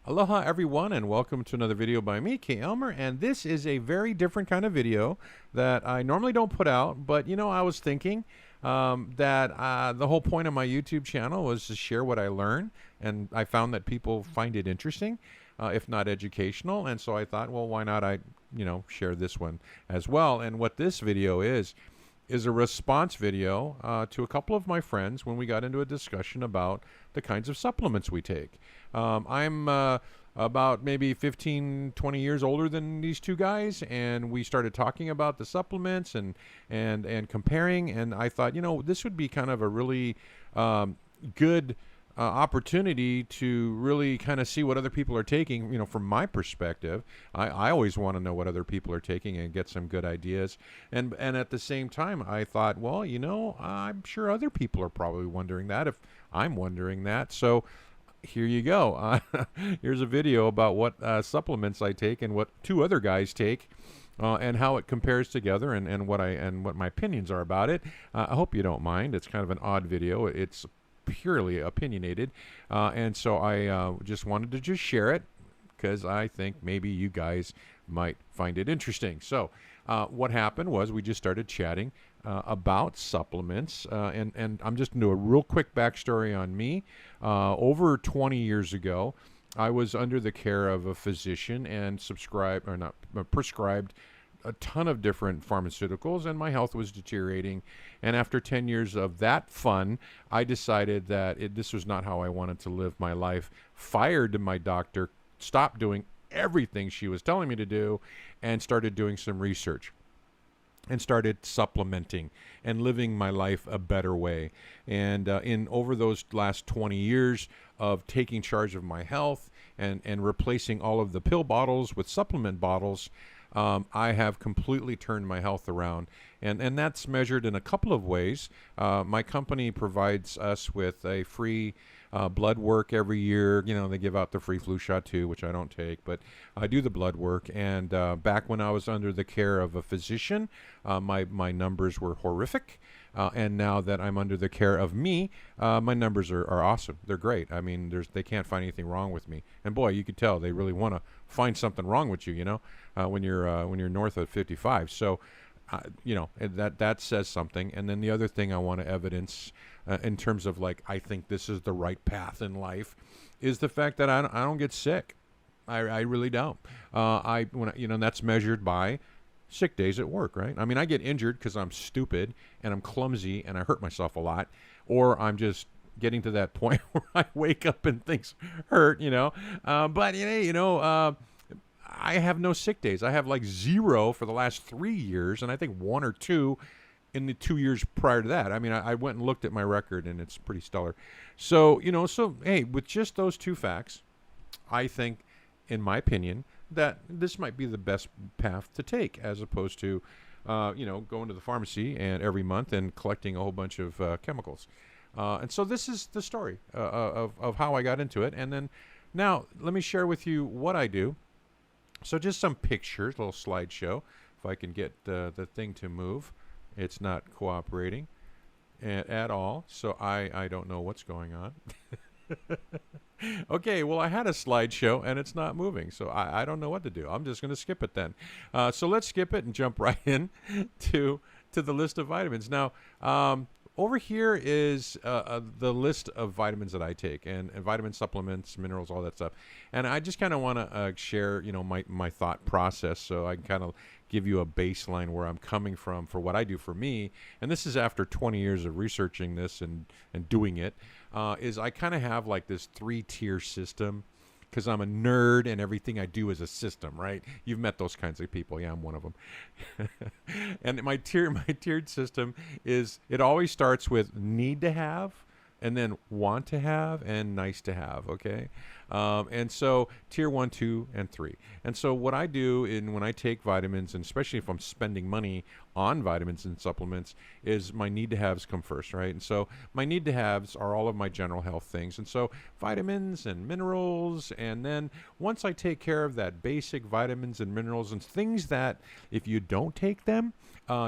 Aloha everyone and welcome to another video by me, K. Elmer, and this is a very different kind of video that I normally don't put out, but I was thinking that the whole point of my YouTube channel was to share what I learn, and I found that people find it interesting, if not educational, and so I thought, well, why not share this one as well. And what this video is a response video to a couple of my friends when we got into a discussion about the kinds of supplements we take. I'm about maybe 15, 20 years older than these two guys, and we started talking about the supplements and comparing, and I thought, this would be kind of a really good opportunity to really kind of see what other people are taking. From my perspective, I always want to know what other people are taking and get some good ideas. And at the same time, I thought, well, I'm sure other people are probably wondering that if I'm wondering that. So here you go. Here's a video about what supplements I take and what two other guys take. And how it compares together, and what my opinions are about it. I hope you don't mind. It's kind of an odd video. It's purely opinionated, and so I just wanted to just share it because I think maybe you guys might find it interesting. So what happened was we just started chatting about supplements, and I'm just going to do a real quick backstory on me. Over 20 years ago, I was under the care of a physician and prescribed a ton of different pharmaceuticals, and my health was deteriorating. And after 10 years of that fun, I decided that this was not how I wanted to live my life. Fired my doctor, stopped doing everything she was telling me to do, and started doing some research and started supplementing and living my life a better way. And in over those last 20 years of taking charge of my health and replacing all of the pill bottles with supplement bottles, I have completely turned my health around, and that's measured in a couple of ways. My company provides us with a free blood work every year. They give out the free flu shot too, which I don't take, but I do the blood work. And back when I was under the care of a physician, my numbers were horrific. And now that I'm under the care of me, my numbers are awesome. They're great. I mean, they can't find anything wrong with me. And boy, you could tell they really want to find something wrong with you. When you're north of 55. So, that says something. And then the other thing I want to evidence, in terms of I think this is the right path in life, is the fact that I don't get sick. I really don't. That's measured by sick days at work, right? I mean, I get injured because I'm stupid and I'm clumsy and I hurt myself a lot, or I'm just getting to that point where I wake up and things hurt, but I have no sick days. I have 0 for the last 3 years, and I think 1 or 2 in the 2 years prior to that. I mean, I went and looked at my record, and it's pretty stellar. So, hey, with just those two facts, I think, in my opinion, that this might be the best path to take, as opposed to, going to the pharmacy and every month and collecting a whole bunch of chemicals. And so this is the story of how I got into it. And then now let me share with you what I do. So just some pictures, a little slideshow. If I can get the thing to move. It's not cooperating at all. So I don't know what's going on. Okay, well, I had a slideshow and it's not moving, so I don't know what to do. I'm just going to skip it then. So let's skip it and jump right in to the list of vitamins. Now, over here is the list of vitamins that I take, and vitamin supplements, minerals, all that stuff. And I just kind of want to share, my thought process, so I can kind of give you a baseline where I'm coming from for what I do for me. And this is after 20 years of researching this and doing it. Is I kind of have this 3-tier system, because I'm a nerd and everything I do is a system, right? You've met those kinds of people. Yeah, I'm one of them. And my tiered system is, it always starts with need to have, and then want to have, and nice to have, okay? And so tier 1, 2, and 3. And so what I do when I take vitamins, and especially if I'm spending money on vitamins and supplements, is my need to haves come first, right? And so my need to haves are all of my general health things. And so vitamins and minerals, and then once I take care of that basic vitamins and minerals and things that if you don't take them,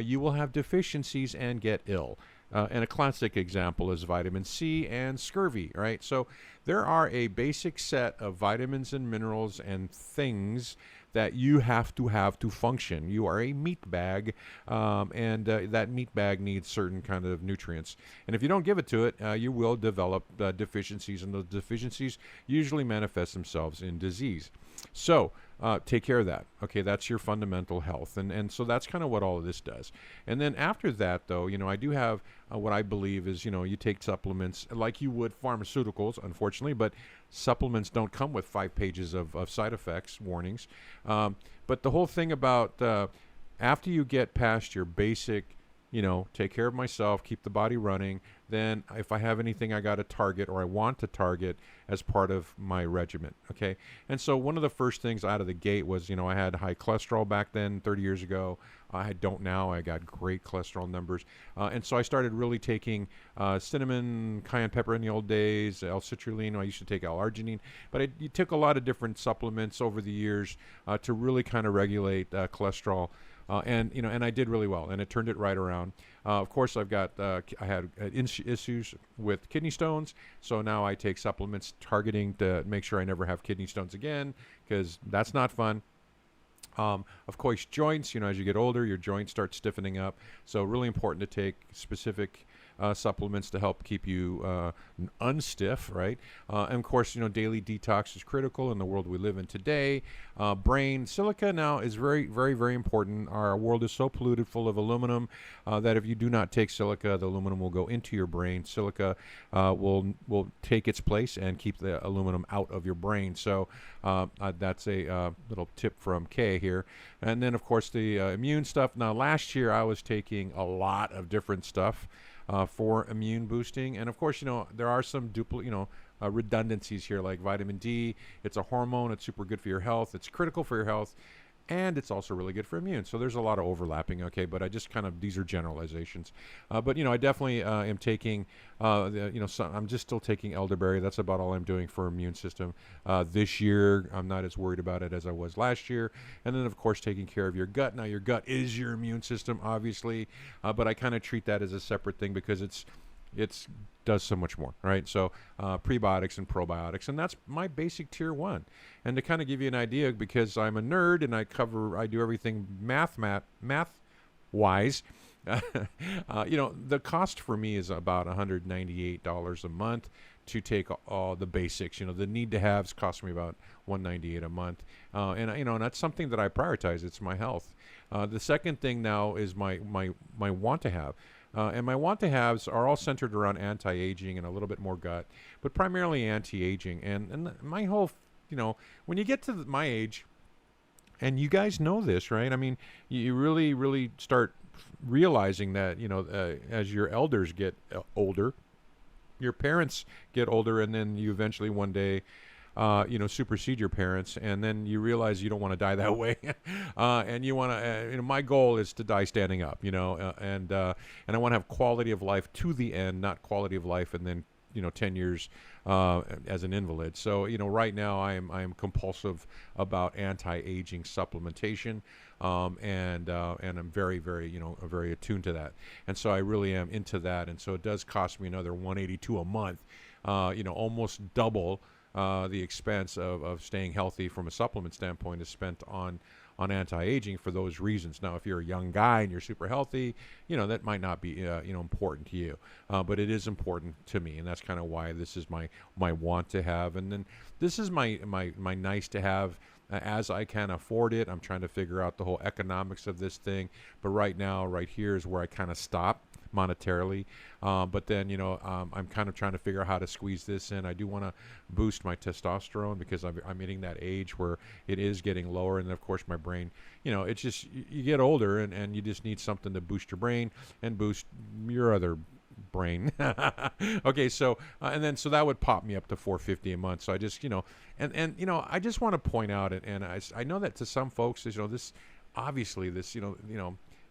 you will have deficiencies and get ill. And a classic example is vitamin C and scurvy, right? So there are a basic set of vitamins and minerals and things that you have to function. You are a meat bag, and that meat bag needs certain kind of nutrients. And if you don't give it to it, you will develop deficiencies, and those deficiencies usually manifest themselves in disease. So take care of that. Okay, that's your fundamental health, and so that's kind of what all of this does. And then after that, though, I do have what I believe is, you take supplements like you would pharmaceuticals, unfortunately, but supplements don't come with 5 pages of side effects warnings. But the whole thing about after you get past your basic, take care of myself, keep the body running. Then if I have anything I got to target or I want to target as part of my regimen, okay? And so one of the first things out of the gate was, I had high cholesterol back then, 30 years ago. I don't now. I got great cholesterol numbers. And so I started really taking cinnamon, cayenne pepper in the old days, L-citrulline. I used to take L-arginine. But you took a lot of different supplements over the years to really kind of regulate cholesterol. And I did really well, and it turned it right around. Of course, I had issues with kidney stones, so now I take supplements targeting to make sure I never have kidney stones again, because that's not fun. Of course, joints, as you get older, your joints start stiffening up. So really important to take specific supplements to help keep you unstiff, right? And of course, daily detox is critical in the world we live in today. Brain silica now is very, very, very important. Our world is so polluted, full of aluminum, that if you do not take silica, the aluminum will go into your brain. Silica will take its place and keep the aluminum out of your brain. So that's a little tip from Kay here. And then, of course, the immune stuff. Now, last year I was taking a lot of different stuff for immune boosting. And of course, there are some redundancies here, like vitamin D. It's a hormone. It's super good for your health. It's critical for your health. And it's also really good for immune. So there's a lot of overlapping, okay? But I just these are generalizations. But, I definitely am taking, I'm just still taking elderberry. That's about all I'm doing for immune system. This year, I'm not as worried about it as I was last year. And then, of course, taking care of your gut. Now, your gut is your immune system, obviously. But I kind of treat that as a separate thing because it's does so much more, right? So prebiotics and probiotics, and that's my basic tier 1. And to kind of give you an idea, because I'm a nerd and I do everything math wise, the cost for me is about $198 a month to take all the basics. The need to haves cost me about $198 a month, and that's something that I prioritize. It's my health. The second thing now is my want to have. And my want-to-haves are all centered around anti-aging and a little bit more gut, but primarily anti-aging. And my whole, when you get to my age, and you guys know this, right? I mean, you really, really start realizing that, as your elders get older, your parents get older, and then you eventually one day supersede your parents, and then you realize you don't want to die that way, and you want to. My goal is to die standing up, and I want to have quality of life to the end, not quality of life and then 10 years as an invalid. So right now I am compulsive about anti-aging supplementation, and I'm very, very very attuned to that, and so I really am into that, and so it does cost me another $182 a month, almost double. The expense of staying healthy from a supplement standpoint is spent on anti-aging for those reasons. Now, if you're a young guy and you're super healthy, that might not be important to you, but it is important to me, and that's kind of why this is my want to have, and then this is my nice to have. As I can afford it, I'm trying to figure out the whole economics of this thing, but right now, right here is where I kind of stop monetarily, but then I'm kind of trying to figure out how to squeeze this in. I do want to boost my testosterone because I'm hitting that age where it is getting lower, and then of course my brain, it's just you get older and you just need something to boost your brain and boost your other brain. Okay, so so that would pop me up to $450 a month. So I just I just want to point out it, and I know that to some folks, this obviously this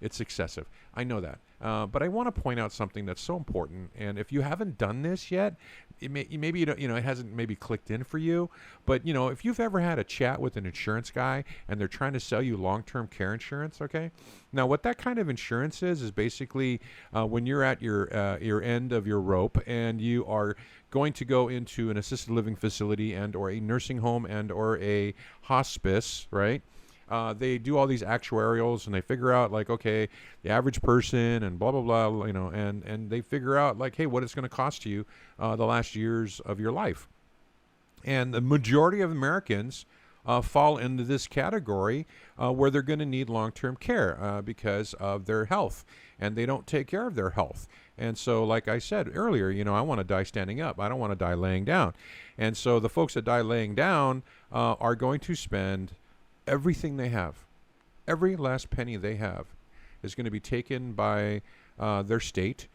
It's excessive. I know that. But I want to point out something that's so important. And if you haven't done this yet, maybe you don't, it hasn't maybe clicked in for you. But if you've ever had a chat with an insurance guy and they're trying to sell you long-term care insurance, okay? Now, what that kind of insurance is basically when you're at your end of your rope and you are going to go into an assisted living facility and or a nursing home and or a hospice, right? They do all these actuarials and they figure out like, okay, the average person and blah, blah, blah, and they figure out like, hey, what it's going to cost you the last years of your life. And the majority of Americans fall into this category where they're going to need long-term care because of their health, and they don't take care of their health. And so, like I said earlier, I want to die standing up. I don't want to die laying down. And so the folks that die laying down are going to spend everything they have, every last penny they have is going to be taken by their state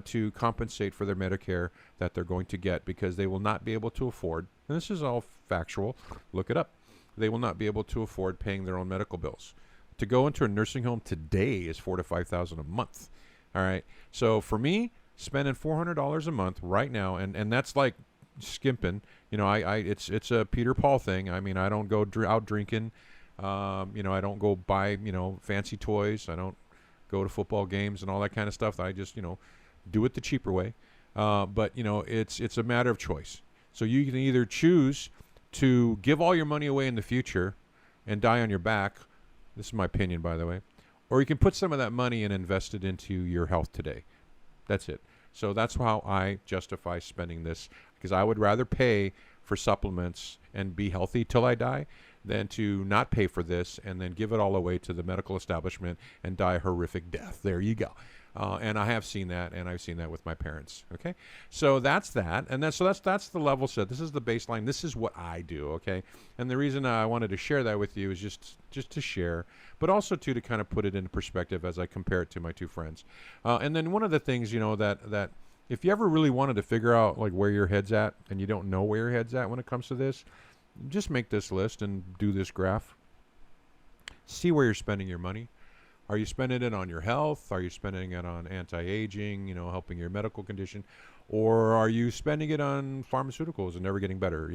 to compensate for their Medicare that they're going to get, because they will not be able to afford, and this is all factual, look it up, they will not be able to afford paying their own medical bills. To go into a nursing home today is $4,000 to $5,000 a month. All right. So for me, spending $400 a month right now, and that's like skimping. It's a Peter Paul thing. I mean, I don't go out drinking. I don't go buy fancy toys. I don't go to football games and all that kind of stuff. I just do it the cheaper way. But it's a matter of choice. So you can either choose to give all your money away in the future and die on your back. This is my opinion, by the way. Or you can put some of that money and invest it into your health today. That's it. So that's how I justify spending this, because I would rather pay for supplements and be healthy till I die than to not pay for this and then give it all away to the medical establishment and die a horrific death. There you go. And I have seen that, and I've seen that with my parents. Okay, so that's that, and that's the level set. This is the baseline. This is what I do. Okay, and the reason I wanted to share that with you is just to share, but also to kind of put it in perspective as I compare it to my two friends. And then one of the things that if you ever really wanted to figure out like where your head's at and you don't know where your head's at when it comes to this, just make this list and do this graph. See where you're spending your money. Are you spending it on your health? Are you spending it on anti-aging, helping your medical condition? Or are you spending it on pharmaceuticals and never getting better?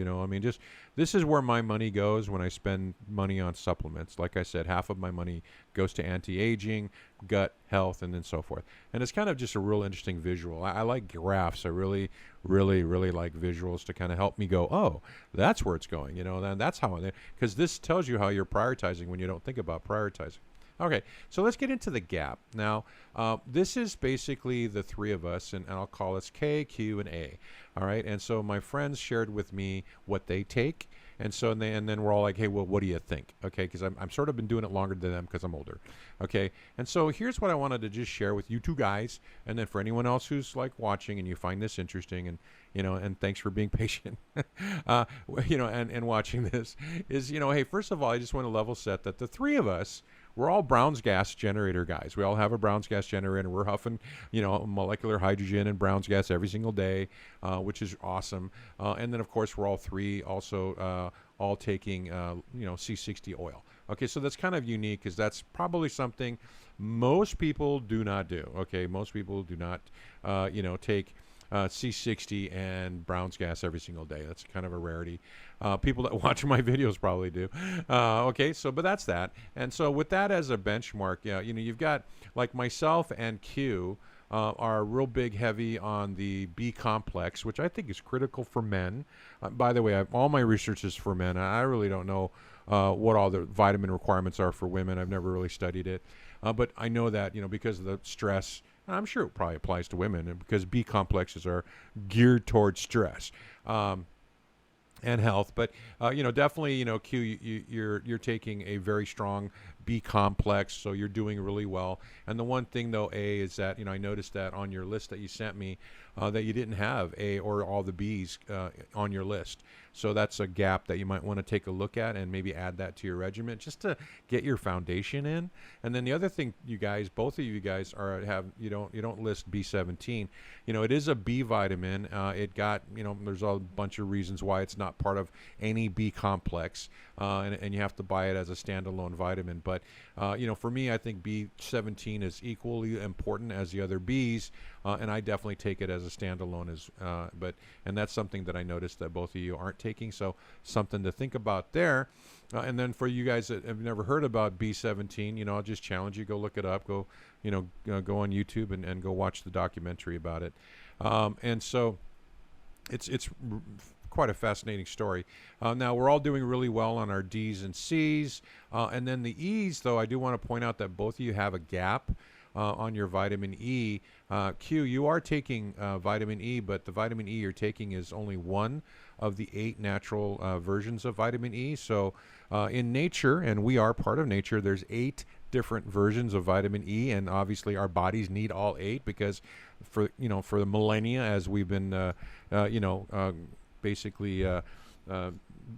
This is where my money goes when I spend money on supplements. Like I said, half of my money goes to anti-aging, gut health, and then so forth. And it's kind of just a real interesting visual. I like graphs. I really, really, really like visuals to kind of help me go, oh, that's where it's going. And that's how, because this tells you how you're prioritizing when you don't think about prioritizing. Okay, so let's get into the gap. Now, this is basically the three of us, and I'll call us K, Q, and A. All right, and so my friends shared with me what they take, and then we're all like, hey, well, what do you think? Okay, because I'm sort of been doing it longer than them because I'm older. Okay, and so here's what I wanted to just share with you two guys, and then for anyone else who's like watching and you find this interesting, and and thanks for being patient, and watching this is, hey, first of all, I just want to level set that the three of us, we're all Brown's gas generator guys. We all have a Brown's gas generator, and we're huffing, molecular hydrogen and Brown's gas every single day, which is awesome. And then, of course, we're all three also all taking, C60 oil. Okay, so that's kind of unique because that's probably something most people do not do. Okay, most people do not, take C60 and Brown's gas every single day. That's kind of a rarity. People that watch my videos probably do. Okay, but that's that. And so with that as a benchmark, you've got like myself and Q are real big heavy on the B complex, which I think is critical for men. By the way, all my research is for men. I really don't know what all the vitamin requirements are for women. I've never really studied it. But I know that, because of the stress, I'm sure it probably applies to women, and because B complexes are geared towards stress and health. But definitely, Q, you're taking a very strong B complex, so you're doing really well. And the one thing though, A, is that I noticed that on your list that you sent me that you didn't have A or all the Bs on your list. So that's a gap that you might want to take a look at and maybe add that to your regimen just to get your foundation in. And then the other thing, you guys, both of you guys are have you don't list B17. It is a B vitamin. It got there's a bunch of reasons why it's not part of any B complex, and you have to buy it as a standalone vitamin. But for me, I think B17 is equally important as the other Bs, and I definitely take it as a standalone. And that's something that I noticed that both of you aren't taking. So something to think about there. And then for you guys that have never heard about B17, I'll just challenge you, go look it up, go go on YouTube and go watch the documentary about it. And so it's quite a fascinating story. Now we're all doing really well on our D's and C's, and then the E's. Though I do want to point out that both of you have a gap on your vitamin E. Q, you are taking vitamin E, but the vitamin E you're taking is only one of the 8 natural versions of vitamin E. So in nature, and we are part of nature, there's 8 different versions of vitamin E, and obviously our bodies need all 8 because for the millennia, as we've been basically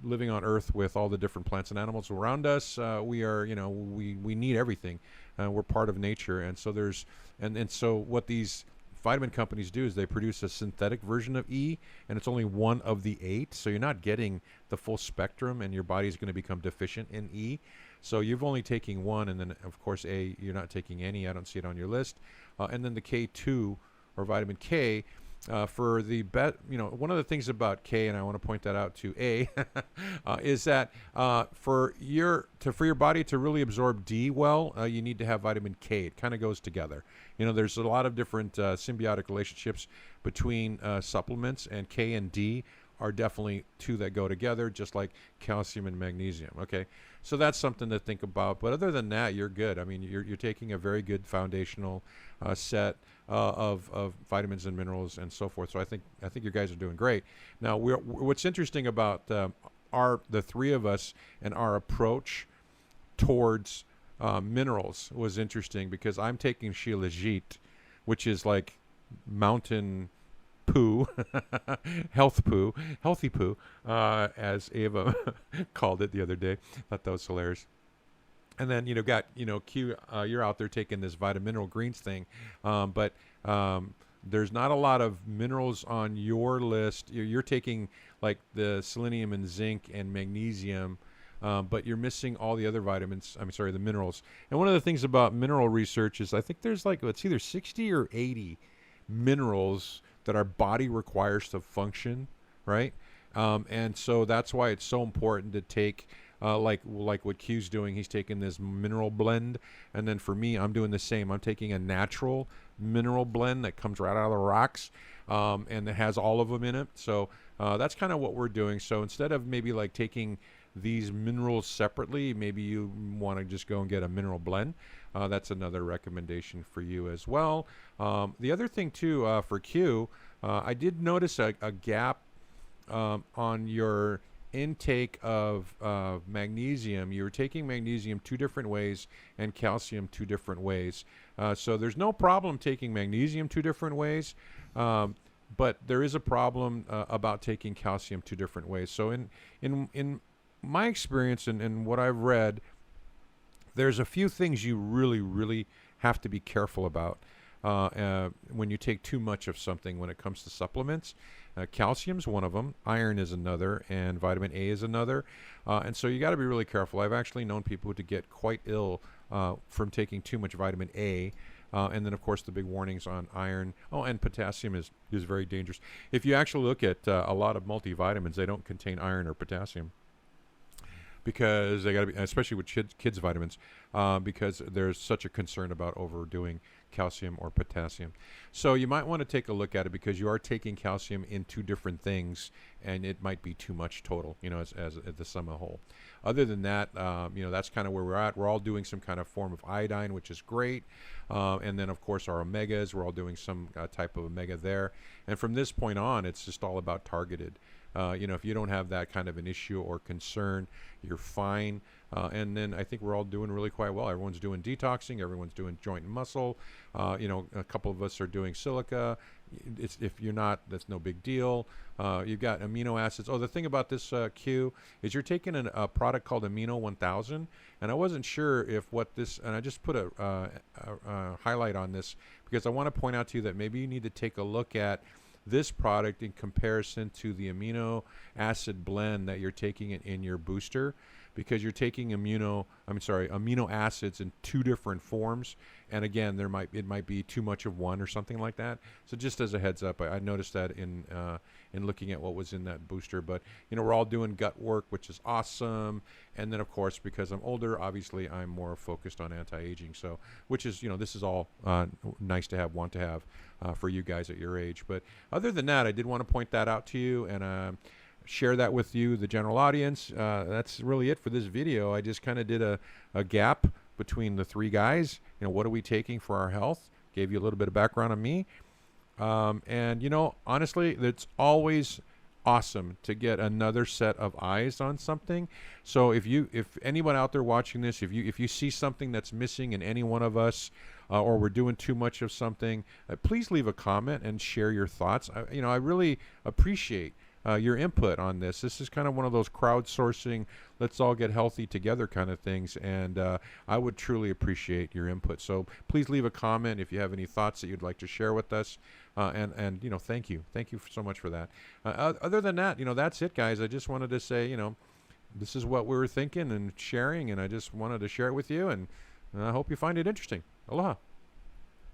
living on Earth with all the different plants and animals around us, we are we need everything. We're part of nature, and so so what these vitamin companies do is they produce a synthetic version of E, and it's only one of the 8, so you're not getting the full spectrum, and your body's going to become deficient in E. So you've only taking one, and then of course A, you're not taking any. I don't see it on your list. And then the K2 or vitamin K. For the one of the things about K, and I want to point that out to A, is that for your body to really absorb D well, you need to have vitamin K. It kind of goes together. There's a lot of different symbiotic relationships between supplements, and K and D are definitely 2 that go together, just like calcium and magnesium. Okay, so that's something to think about. But other than that, you're good. I mean, you're taking a very good foundational set of vitamins and minerals and so forth. So I think you guys are doing great. Now, what's interesting about the 3 of us and our approach towards minerals was interesting, because I'm taking Shilajit, which is like mountain poo, healthy poo, as Ava called it the other day. Thought that was hilarious. And then Q, you're out there taking this Vitamineral Greens thing, but there's not a lot of minerals on your list. You're taking like the selenium and zinc and magnesium, but you're missing all the other vitamins. The minerals. And one of the things about mineral research is I think there's it's either 60 or 80 minerals that our body requires to function, right? And so that's why it's so important to take like what Q's doing. He's taking this mineral blend, and then for me, I'm doing the same. I'm taking a natural mineral blend that comes right out of the rocks, and it has all of them in it. So that's kind of what we're doing. So instead of maybe like taking these minerals separately, maybe you want to just go and get a mineral blend. That's another recommendation for you as well. The other thing too, for Q, I did notice a gap on your intake of magnesium. You were taking magnesium 2 different ways and calcium 2 different ways. So there's no problem taking magnesium 2 different ways, but there is a problem about taking calcium 2 different ways. So in my experience and what I've read, there's a few things you really have to be careful about when you take too much of something when it comes to supplements. Calcium's one of them, iron is another, and vitamin A is another. And so you got to be really careful. I've actually known people to get quite ill from taking too much vitamin A. And then, of course, the big warnings on iron. Oh, and potassium is very dangerous. If you actually look at a lot of multivitamins, they don't contain iron or potassium, because they got to be, especially with kids vitamins, because there's such a concern about overdoing calcium or potassium. So you might want to take a look at it, because you are taking calcium in 2 different things, and it might be too much total, as the sum of the whole. Other than that, that's kind of where we're at. We're all doing some kind of form of iodine, which is great. And then, of course, our omegas, we're all doing some type of omega there. And from this point on, it's just all about targeted. If you don't have that kind of an issue or concern, you're fine. And then I think we're all doing really quite well. Everyone's doing detoxing. Everyone's doing joint and muscle. A couple of us are doing silica. it's, if you're not, that's no big deal. You've got amino acids. Oh, the thing about this Q is you're taking a product called Amino 1000, and I wasn't sure if what this, and I just put a highlight on this because I want to point out to you that maybe you need to take a look at this product in comparison to the amino acid blend that you're taking in your booster, because you're taking amino acids in two different forms, and again, it might be too much of one or something like that. So just as a heads up, I noticed that in looking at what was in that booster. But we're all doing gut work, which is awesome. And then of course, because I'm older, obviously I'm more focused on anti-aging. So which is this is all nice to have, want to have for you guys at your age. But other than that, I did want to point that out to you and share that with you, the general audience. That's really it for this video. I just kind of did a gap between the three guys. What are we taking for our health? Gave you a little bit of background on me. And honestly, it's always awesome to get another set of eyes on something. So if anyone out there watching this, if you see something that's missing in any one of us, or we're doing too much of something, please leave a comment and share your thoughts. I really appreciate your input on this. This is kind of one of those crowdsourcing, let's all get healthy together kind of things, and I would truly appreciate your input. So please leave a comment if you have any thoughts that you'd like to share with us, and thank you so much for that. Other than that, that's it, guys. I just wanted to say, this is what we were thinking and sharing, and I just wanted to share it with you, and I hope you find it interesting. Aloha.